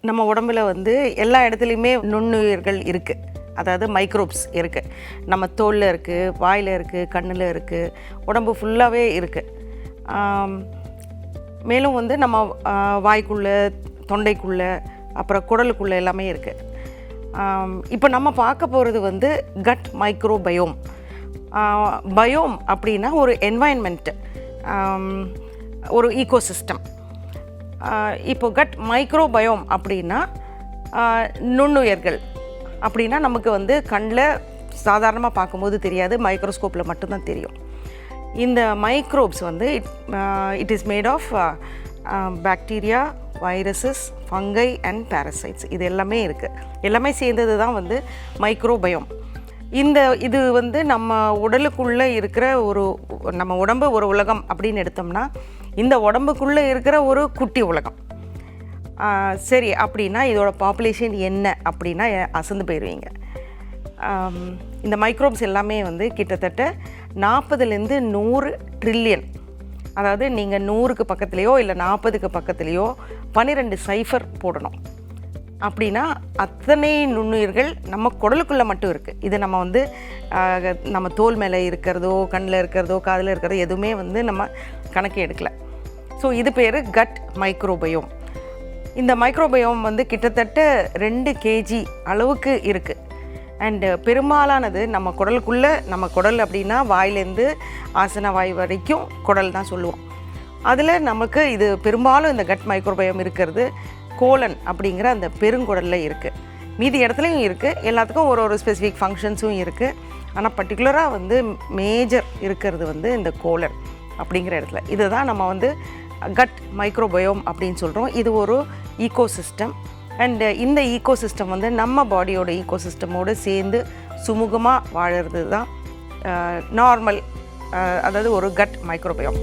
நம்ம உடம்புல வந்து எல்லா இடத்துலையுமே நுண்ணுயிர்கள் இருக்குது, அதாவது மைக்ரோப்ஸ் இருக்குது. நம்ம தோலில் இருக்குது, வாயில் இருக்குது, கண்ணில் இருக்குது, உடம்பு ஃபுல்லாகவே இருக்குது. மேலும் வந்து நம்ம வாய்க்குள்ளே, தொண்டைக்குள்ளே, அப்புறம் குடலுக்குள்ளே எல்லாமே இருக்குது. இப்போ நம்ம பார்க்க போகிறது வந்து கட் மைக்ரோபயோம். பயோம் அப்படின்னா ஒரு என்வாயன்மெண்ட், ஒரு ஈகோசிஸ்டம். இப்போ கட் மைக்ரோபயோம் அப்படின்னா நுண்ணுயிர்கள் அப்படின்னா நமக்கு வந்து கண்ணில் சாதாரணமாக பார்க்கும்போது தெரியாது, மைக்ரோஸ்கோப்பில் மட்டும்தான் தெரியும். இந்த மைக்ரோப்ஸ் வந்து it is made of bacteria, viruses, fungi and parasites. இது எல்லாமே இருக்குது. எல்லாமே சேர்ந்தது தான் வந்து மைக்ரோபயோம். இது வந்து நம்ம உடலுக்குள்ளே இருக்கிற நம்ம உடம்பு ஒரு உலகம் அப்படின்னு எடுத்தோம்னா இந்த உடம்புக்குள்ளே இருக்கிற ஒரு குட்டி உலகம். சரி, அப்படின்னா இதோட பாப்புலேஷன் என்ன அப்படின்னா அசந்து போயிடுவீங்க. இந்த மைக்ரோப்ஸ் எல்லாமே வந்து கிட்டத்தட்ட 40லேருந்து 100 ட்ரில்லியன். அதாவது நீங்கள் 100க்கு பக்கத்துலேயோ இல்லை 40க்கு பக்கத்துலேயோ 12 சைஃபர் போடணும். அப்படின்னா அத்தனை நுண்ணுயிர்கள் நம்ம குடலுக்குள்ளே மட்டும் இருக்குது. இது நம்ம வந்து நம்ம தோல் மேலே இருக்கிறதோ, கண்ணில் இருக்கிறதோ, காதில் இருக்கிறதோ எதுவுமே வந்து நம்ம கணக்கு எடுக்கலை. ஸோ இது பேர் கட் மைக்ரோபயோம். இந்த மைக்ரோபயோம் வந்து கிட்டத்தட்ட 2 kg அளவுக்கு இருக்குது. அண்டு பெரும்பாலானது நம்ம குடலுக்குள்ளே, நம்ம குடல் அப்படின்னா வாயிலேருந்து ஆசன வாய் வரைக்கும் குடல் தான் சொல்லுவோம். அதில் நமக்கு இது பெரும்பாலும் இந்த கட் மைக்ரோபயோம் இருக்கிறது கோலன் அப்படிங்கிற அந்த பெருங்குடலில் இருக்குது. மீதி இடத்துலையும் இருக்குது, எல்லாத்துக்கும் ஒரு ஸ்பெசிஃபிக் ஃபங்க்ஷன்ஸும் இருக்குது. ஆனால் பர்டிகுலராக வந்து மேஜர் இருக்கிறது வந்து இந்த கோலன் அப்படிங்கிற இடத்துல. இதை தான் நம்ம வந்து கட் மைக்ரோபயோம் அப்படின்னு சொல்கிறோம். இது ஒரு ஈகோசிஸ்டம். அண்டு இந்த ஈகோசிஸ்டம் வந்து நம்ம பாடியோட ஈகோசிஸ்டமோடு சேர்ந்து சுமூகமாக வாழறது தான் நார்மல், அதாவது ஒரு கட் மைக்ரோபயோம்.